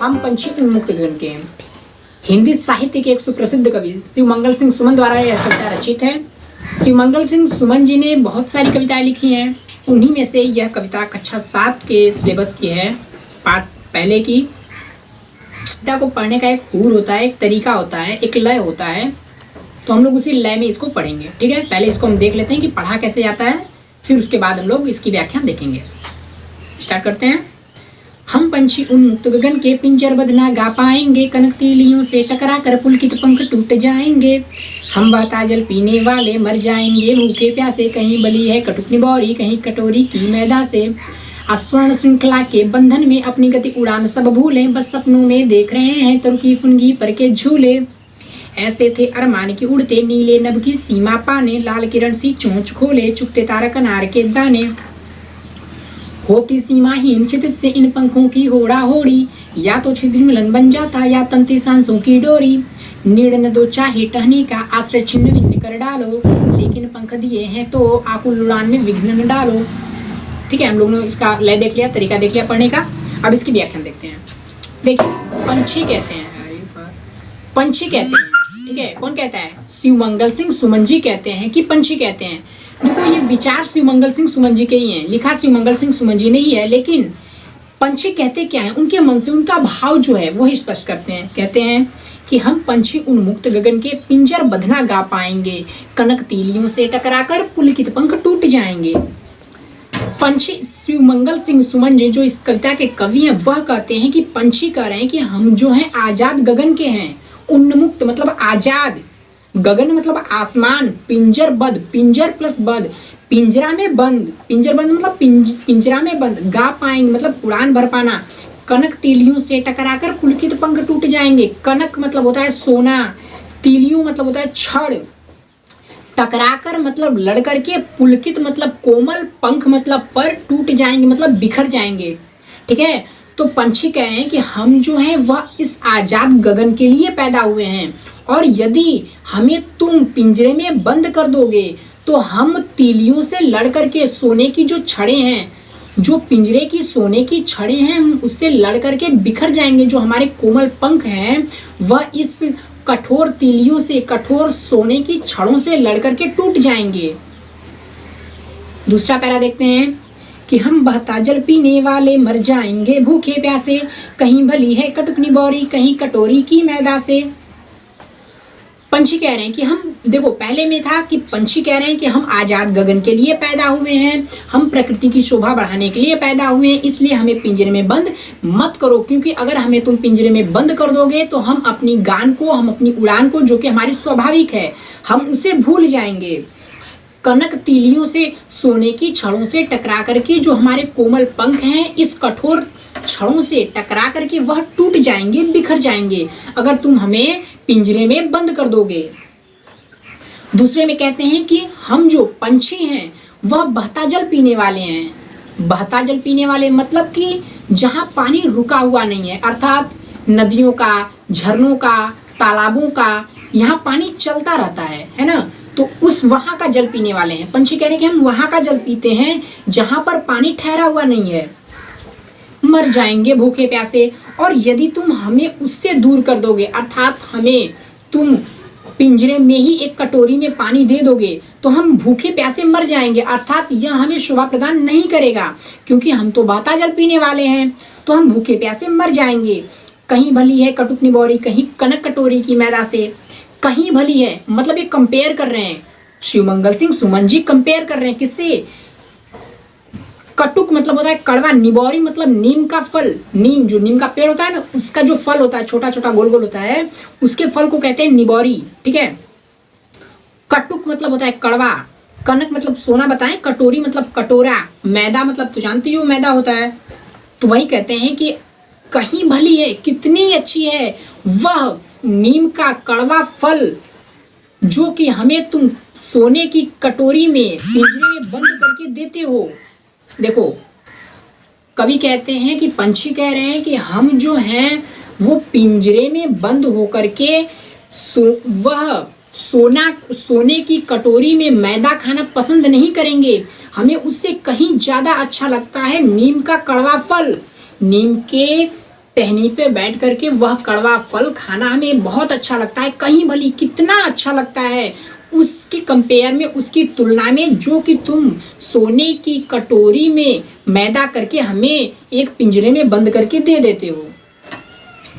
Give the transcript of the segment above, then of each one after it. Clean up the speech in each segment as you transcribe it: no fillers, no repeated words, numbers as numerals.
हम पंछी उन्मुक्त गगन के। हिंदी साहित्य के एक सुप्रसिद्ध कवि शिवमंगल सिंह सुमन द्वारा यह कविता रचित है। शिवमंगल सिंह सुमन जी ने बहुत सारी कविताएं लिखी हैं। उन्हीं में से यह कविता कक्षा 7 के सिलेबस की है, पाठ पहले की। कविता को पढ़ने का एक हुर होता है, एक तरीका होता है, एक लय होता है। तो हम लोग उसी लय में इसको पढ़ेंगे। ठीक है, पहले इसको हम देख लेते हैं कि पढ़ा कैसे जाता है, फिर उसके बाद हम लोग इसकी व्याख्या देखेंगे। स्टार्ट करते हैं। हम पंछी उन्मुक्त गगन के, पिंजरबद्ध ना गा पाएंगे, कनक तीलियों से टकरा कर पुलकित पंख टूट जाएंगे। हम बहता जल पीने वाले मर जाएंगे, भूखे प्यासे, कहीं बली है कटुक निबौरी, कहीं कटोरी की मैदा से। स्वर्ण श्रृंखला के बंधन में अपनी गति उड़ान सब भूलें, बस सपनों में देख रहे हैं तरुकी फुनगी पर के झूले। ऐसे थे अरमान की उड़ते, नीले नभ की सीमा पाने, लाल किरण सी चोंच खोले, चुगते तारक अनार के दाने। होती सीमाहीन क्षितिज से इन पंखों की होड़ा होड़ी, या तो छिद्र मिलन बन जाता या तंती सांसों की डोरी। नीड़ न दो चाहे टहनी का, आश्रय छिन्न भिन्न कर डालो, लेकिन पंख दिए हैं तो आकुल उड़ान में विघ्न न डालो। ठीक है, हम लोगों ने इसका लय देख लिया, तरीका देख लिया पढ़ने का। अब इसकी व्याख्या देखते हैं। देखिए, पंछी कहते हैं, पंछी कहते हैं। ठीक है, कौन कहता है? शिवमंगल सिंह सुमन जी कहते हैं कि पंछी कहते हैं। देखो, ये विचार शिवमंगल सिंह सुमन जी के ही हैं, लिखा शिवमंगल सिंह सुमन जी ने ही है, लेकिन पंछी कहते क्या है, उनके मन से उनका भाव जो है वो ही स्पष्ट करते हैं। कहते हैं कि हम पंछी उन्मुक्त गगन के, पिंजर बंधना गा पाएंगे, कनक तीलियों से टकराकर पुलकित पंख टूट जाएंगे। पंछी शिवमंगल सिंह सुमन जी जो इस कविता के कवि हैं, वह कहते हैं कि पंछी कह रहे हैं कि हम जो हैं आजाद गगन के हैं। उन्मुक्त मतलब आजाद, गगन मतलब आसमान, पिंजरबद्ध, पिंजर प्लस बद्ध, पिंजरा में बंद, पिंजरबद्ध मतलब पिंजरा में बंद, गा पाएंगे मतलब उड़ान भर पाना। कनक तीलियों से टकराकर पुलकित पंख टूट जाएंगे। कनक मतलब होता है सोना, तीलियों मतलब होता है छड़, टकराकर मतलब लड़ करके, पुलकित मतलब कोमल, पंख मतलब पर, टूट जाएंगे मतलब बिखर जाएंगे। ठीक है, तो पंछी कह रहे हैं कि हम जो हैं वह इस आजाद गगन के लिए पैदा हुए हैं, और यदि हमें तुम पिंजरे में बंद कर दोगे तो हम तीलियों से लड़ करके, सोने की जो छड़ें हैं, जो पिंजरे की सोने की छड़ें हैं, हम उससे लड़ करके बिखर जाएंगे। जो हमारे कोमल पंख हैं वह इस कठोर तीलियों से, कठोर सोने की छड़ों से लड़ करके टूट जाएंगे। दूसरा पैरा देखते हैं कि हम बहता जल पीने वाले मर जाएंगे, भूखे प्यासे, कहीं भली है कटुक निबौरी, कहीं कटोरी की मैदा से। पंछी कह रहे हैं कि हम, देखो पहले में था कि पंछी कह रहे हैं कि हम आजाद गगन के लिए पैदा हुए हैं, हम प्रकृति की शोभा बढ़ाने के लिए पैदा हुए हैं, इसलिए हमें पिंजरे में बंद मत करो, क्योंकि अगर हमें तुम पिंजरे में बंद कर दोगे तो हम अपनी गान को, हम अपनी उड़ान को, जो कि हमारी स्वाभाविक है, हम उसे भूल जाएंगे। कनक तीलियों से, सोने की छड़ों से टकरा करके जो हमारे कोमल पंख हैं, इस कठोर छड़ों से टकरा करके वह टूट जाएंगे, बिखर जाएंगे, अगर तुम हमें पिंजरे में बंद कर दोगे। दूसरे में कहते हैं कि हम जो पंछी हैं वह बहता जल पीने वाले हैं। बहता जल पीने वाले मतलब कि जहां पानी रुका हुआ नहीं है, अर्थात नदियों का, झरनों का, तालाबों का, यहाँ पानी चलता रहता है ना, तो उस वहां का जल पीने वाले हैं। पंछी कह रहे हैं कि हम वहां का जल पीते हैं जहां पर पानी ठहरा हुआ नहीं है। मर जाएंगे भूखे प्यासे, और यदि तुम हमें उससे दूर कर दोगे, अर्थात हमें तुम पिंजरे में ही एक कटोरी में पानी दे दोगे, तो हम भूखे प्यासे मर जाएंगे, अर्थात यह हमें शोभा प्रदान नहीं करेगा, क्योंकि हम तो बहता जल पीने वाले हैं, तो हम भूखे प्यासे मर जाएंगे। कहीं भली है कटुक निबौरी, कहीं कनक कटोरी की मैदा से। कहीं भली है मतलब ये कंपेयर कर रहे हैं, शिवमंगल सिंह सुमन जी कंपेयर कर रहे हैं किससे? कटुक मतलब होता है कड़वा, निबौरी मतलब नीम का फल, नीम, जो नीम का पेड़ होता है ना, उसका जो फल होता है छोटा छोटा गोल गोल होता है, उसके फल को कहते हैं निबौरी। ठीक है, कटुक मतलब होता है कड़वा, कनक मतलब सोना बताएं, कटोरी मतलब कटोरा, मैदा मतलब तो जानती हो मैदा होता है। तो वही कहते हैं कि कहीं भली है, कितनी अच्छी है वह नीम का कड़वा फल, जो कि हमें तुम सोने की कटोरी में, पिंजरे में बंद करके देते हो। देखो, कवि कहते हैं कि पंछी कह रहे हैं कि हम जो हैं वो पिंजरे में बंद होकर के वह सोने की कटोरी में मैदा खाना पसंद नहीं करेंगे, हमें उससे कहीं ज़्यादा अच्छा लगता है नीम का कड़वा फल। नीम के टहनी पे बैठ करके वह कड़वा फल खाना हमें बहुत अच्छा लगता है, कहीं भली कितना अच्छा लगता है उसके कंपेयर में, उसकी तुलना में जो कि तुम सोने की कटोरी में मैदा करके हमें एक पिंजरे में बंद करके दे देते हो।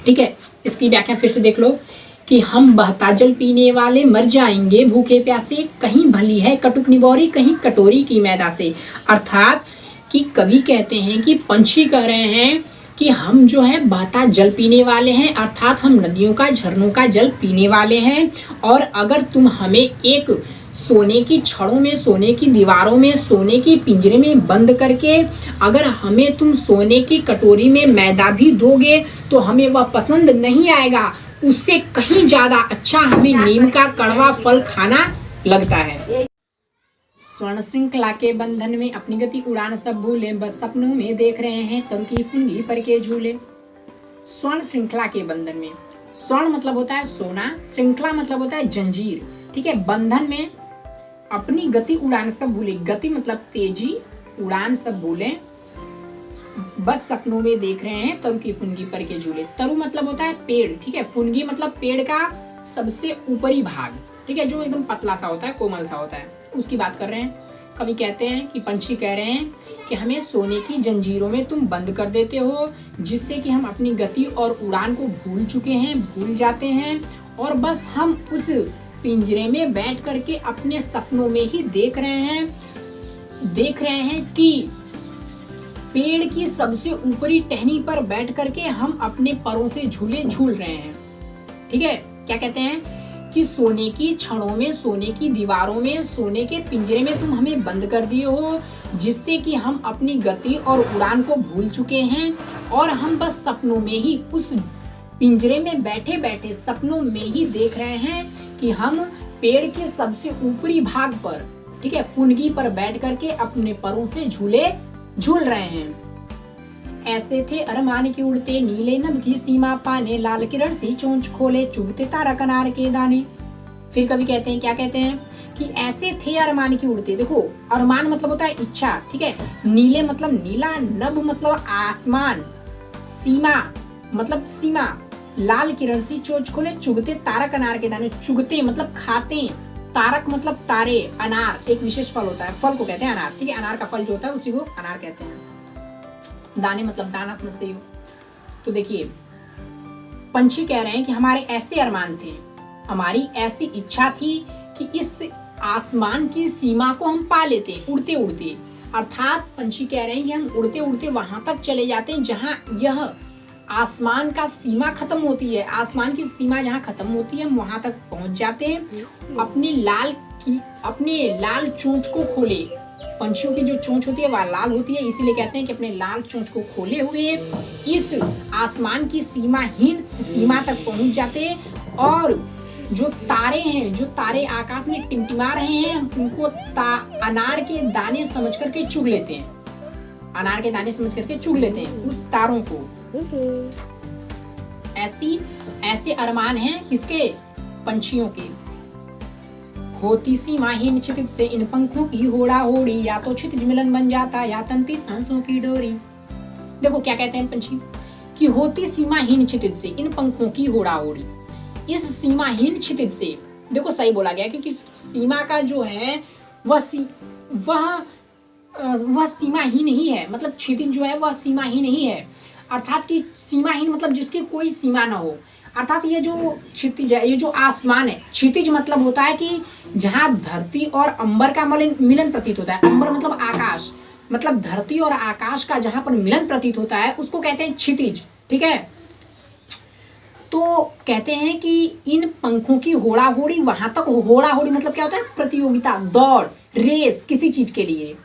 ठीक है, इसकी व्याख्या फिर से देख लो कि हम बहता जल पीने वाले मर जाएंगे भूखे प्यासे, कहीं भली है कटुक निबोरी कहीं कटोरी की मैदा से। अर्थात कि कवि कहते हैं कि पंछी कह रहे हैं कि हम जो है बहता जल पीने वाले हैं, अर्थात हम नदियों का झरनों का जल पीने वाले हैं। और अगर तुम हमें एक सोने की छड़ों में, सोने की दीवारों में, सोने की पिंजरे में बंद करके अगर हमें तुम सोने की कटोरी में मैदा भी दोगे तो हमें वह पसंद नहीं आएगा, उससे कहीं ज्यादा अच्छा हमें नीम का कड़वा फल खाना लगता है। स्वर्ण श्रृंखला के बंधन में अपनी गति उड़ान सब भूले, बस सपनों में देख रहे हैं तरु की फुनगी पर के झूले। स्वर्ण श्रृंखला के बंधन में, स्वर्ण मतलब होता है सोना, श्रृंखला मतलब होता है जंजीर। ठीक है, बंधन में अपनी गति उड़ान सब भूले, गति मतलब तेजी, उड़ान सब भूले, बस सपनों में देख रहे हैं तरु की फुनगी पर के झूले। तरु मतलब होता है पेड़, ठीक है, फुनगी मतलब पेड़ का सबसे ऊपरी भाग, ठीक है, जो एकदम पतला सा होता है, कोमल सा होता है, उसकी बात कर रहे हैं। कवि कहते हैं कि पंछी कह रहे हैं कि हमें सोने की जंजीरों में तुम बंद कर देते हो, जिससे कि हम अपनी गति और उड़ान को भूल चुके हैं, भूल जाते हैं, और बस हम उस पिंजरे में बैठ करके अपने सपनों में ही देख रहे हैं कि पेड़ की सबसे ऊपरी टहनी पर बैठ करके हम अपने परों से झूले झूल रहे हैं। ठीक है, क्या कहते हैं कि सोने की छड़ों में, सोने की दीवारों में, सोने के पिंजरे में तुम हमें बंद कर दिए हो, जिससे कि हम अपनी गति और उड़ान को भूल चुके हैं, और हम बस सपनों में ही, उस पिंजरे में बैठे बैठे सपनों में ही देख रहे हैं कि हम पेड़ के सबसे ऊपरी भाग पर, ठीक है, फुनगी पर बैठ करके अपने परों से झूले झूल रहे हैं। ऐसे थे अरमान की उड़ते, नीले नभ की सीमा पाने, लाल किरण सी चोंच खोले, चुगते तारा कनार के दाने। फिर कवि कहते हैं, क्या कहते हैं कि ऐसे थे अरमान की उड़ते। देखो, अरमान मतलब होता है इच्छा, ठीक है, नीले मतलब नीला, नभ मतलब आसमान, सीमा मतलब सीमा, लाल किरण सी चोंच खोले, चुगते तारा कनार के दाने। चुगते मतलब खाते, तारक मतलब तारे, अनार एक विशेष फल होता है, फल को कहते हैं अनार, ठीक है, अनार का फल जो होता है उसी को अनार कहते हैं। दाने मतलब दाना, समझते हो। तो देखिए, पंछी कह रहे हैं कि हमारे ऐसे अरमान थे, हमारी ऐसी इच्छा थी कि इस आसमान की सीमा को हम पा लेते उड़ते उड़ते। अर्थात पंछी कह रहे हैं कि हम उड़ते उड़ते वहां तक चले जाते हैं जहां यह आसमान का सीमा खत्म होती है, आसमान की सीमा जहां खत्म होती है हम वहां तक पहुंच जाते हैं। अपने लाल चोंच को खोले, पंछियों की जो चोंच होती है वह लाल होती है, इसीलिए कहते हैं कि अपने लाल चोंच को खोले हुए इस आसमान की सीमा तक पहुंच जाते हैं, और जो तारे हैं, जो तारे आकाश में टिमटिमा रहे हैं, उनको अनार के दाने समझ करके चुग लेते हैं, अनार के दाने समझ करके चुग लेते हैं उस तारों को। ऐसे अरमान हैं किसके? पंछियों के। होती सीमाहीन क्षितिज से इन पंखों की होड़ा होड़ी, या तो क्षितिज मिलन बन जाता या तंती सांसों की डोरी। देखो क्या कहते हैं पंछी कि होती सीमाहीन क्षितिज से इन पंखों की होड़ा होड़ी। इस सीमाहीन क्षितिज से, देखो सही बोला गया, क्योंकि सीमा का जो है वह सीमाहीन ही है, मतलब क्षितिज जो है वह सीमाहीन ही है। अर्थात कि सीमाहीन मतलब जिसकी कोई सीमा ना हो। अर्थात ये जो क्षितिज है, ये जो आसमान है, क्षितिज मतलब होता है कि जहाँ धरती और अंबर का मिलन प्रतीत होता है। अंबर मतलब आकाश, मतलब धरती और आकाश का जहाँ पर मिलन प्रतीत होता है उसको कहते हैं क्षितिज। ठीक है, तो कहते हैं कि इन पंखों की होड़ा होड़ी वहां तक, होड़ा होड़ी मतलब क्या होता है? प्रतियोगिता, दौड़, रेस किसी चीज के लिए।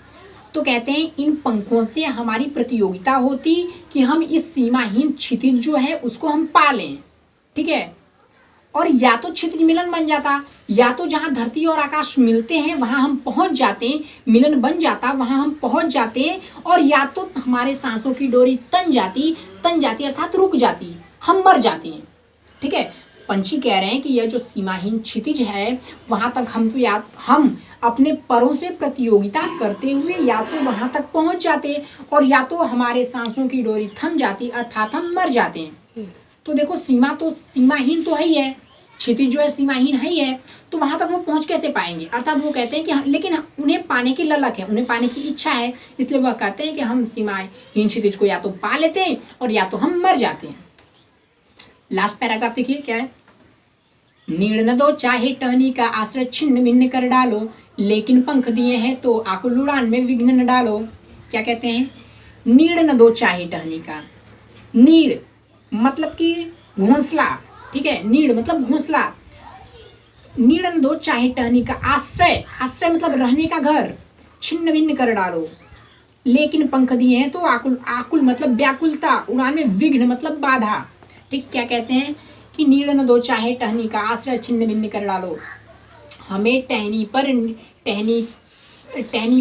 तो कहते हैं इन पंखों से हमारी प्रतियोगिता होती कि हम इस सीमाहीन क्षितिज जो है उसको हम पा लें। ठीक है, और या तो क्षितिज मिलन बन जाता, या तो जहां धरती और आकाश मिलते हैं वहां हम पहुंच जाते, मिलन बन जाता, वहां हम पहुंच जाते, और या तो हमारे सांसों की डोरी तन जाती अर्थात रुक जाती, हम मर जाते हैं। ठीक है, पंछी कह रहे हैं कि यह जो सीमाहीन क्षितिज है वहां तक हम अपने परों से प्रतियोगिता करते हुए या तो वहां तक पहुंच जाते और या तो हमारे सांसों की डोरी थम जाती, अर्थात हम मर जाते हैं। तो देखो सीमा तो सीमाहीन तो है ही है, क्षितिज जो है सीमाहीन है ही है, तो वहां तक वो पहुंच कैसे पाएंगे। अर्थात वो कहते हैं कि लेकिन उन्हें पाने की ललक है, उन्हें पाने की इच्छा है, इसलिए वह कहते हैं कि हम सीमाहीन क्षितिज को या तो पा लेते हैं और या तो हम मर जाते हैं। लास्ट पैराग्राफ देखिए क्या है। नीड़ न दो चाहे टहनी का आश्रय छिन्न भिन्न कर डालो, लेकिन पंख दिए हैं तो आकुल उड़ान में विघ्न न डालो। क्या कहते हैं, नीड़ न दो चाहे टहनी का। नीड़ मतलब कि घोंसला, ठीक है, नीड़ मतलब घोंसला। नीड़ न दो चाहे टहनी का आश्रय, आश्रय मतलब रहने का घर, छिन्न भिन्न कर डालो, लेकिन पंख दिए हैं तो आकुल, आकुल मतलब व्याकुलता, उड़ान में विघ्न मतलब बाधा। ठीक, क्या कहते हैं कि नीड़ न दो चाहे टहनी का आश्रय छिन्न भिन्न कर डालो। हमें टहनी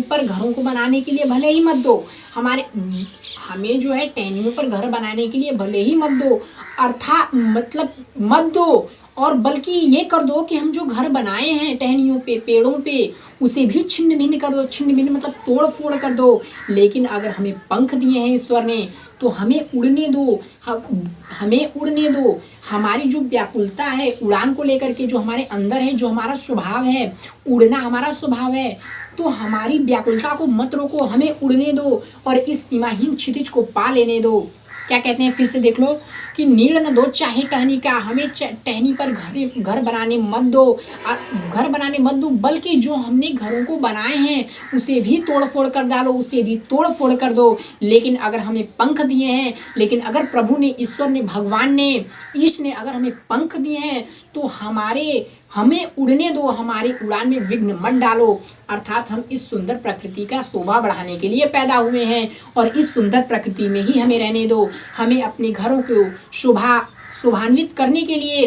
पर घरों को बनाने के लिए भले ही मत दो, हमें जो है टहनियों पर घर बनाने के लिए भले ही मत दो, अर्थात मतलब मत दो, और बल्कि ये कर दो कि हम जो घर बनाए हैं टहनियों पे, पेड़ों पे, उसे भी छिन्न भिन्न कर दो। छिन्न भिन्न मतलब तोड़ फोड़ कर दो। लेकिन अगर हमें पंख दिए हैं ईश्वर ने तो हमें उड़ने दो, हमें उड़ने दो। हमारी जो व्याकुलता है उड़ान को लेकर के, जो हमारे अंदर है, जो हमारा स्वभाव है, उड़ना हमारा स्वभाव है, तो हमारी व्याकुलता को मत रोको, हमें उड़ने दो और इस सीमाहीन क्षितिज को पा लेने दो। क्या कहते हैं, फिर से देख लो कि नीड़ न दो चाहे टहनी का, हमें टहनी पर घर बनाने मत दो, घर बनाने मत दो, बल्कि जो हमने घरों को बनाए हैं उसे भी तोड़ फोड़ कर डालो, उसे भी तोड़ फोड़ कर दो। लेकिन अगर हमें पंख दिए हैं, लेकिन अगर प्रभु ने, ईश्वर ने, भगवान ने, ईश ने अगर हमें पंख दिए हैं तो हमें उड़ने दो, हमारी उड़ान में विघ्न मत डालो। अर्थात हम इस सुंदर प्रकृति का शोभा बढ़ाने के लिए पैदा हुए हैं और इस सुंदर प्रकृति में ही हमें रहने दो। हमें अपने घरों को शोभान्वित करने के लिए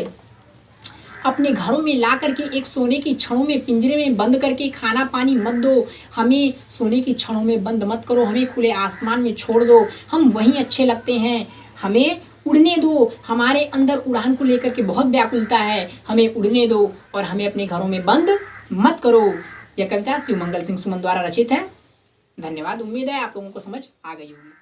अपने घरों में ला करके एक सोने की छड़ों में, पिंजरे में बंद करके खाना पानी मत दो। हमें सोने की छड़ों में बंद मत करो, हमें खुले आसमान में छोड़ दो, हम वहीं अच्छे लगते हैं। हमें उड़ने दो, हमारे अंदर उड़ान को लेकर के बहुत व्याकुलता है, हमें उड़ने दो और हमें अपने घरों में बंद मत करो। यह कविता शिवमंगल सिंह सुमन द्वारा रचित है। धन्यवाद। उम्मीद है आप लोगों को समझ आ गई होगी।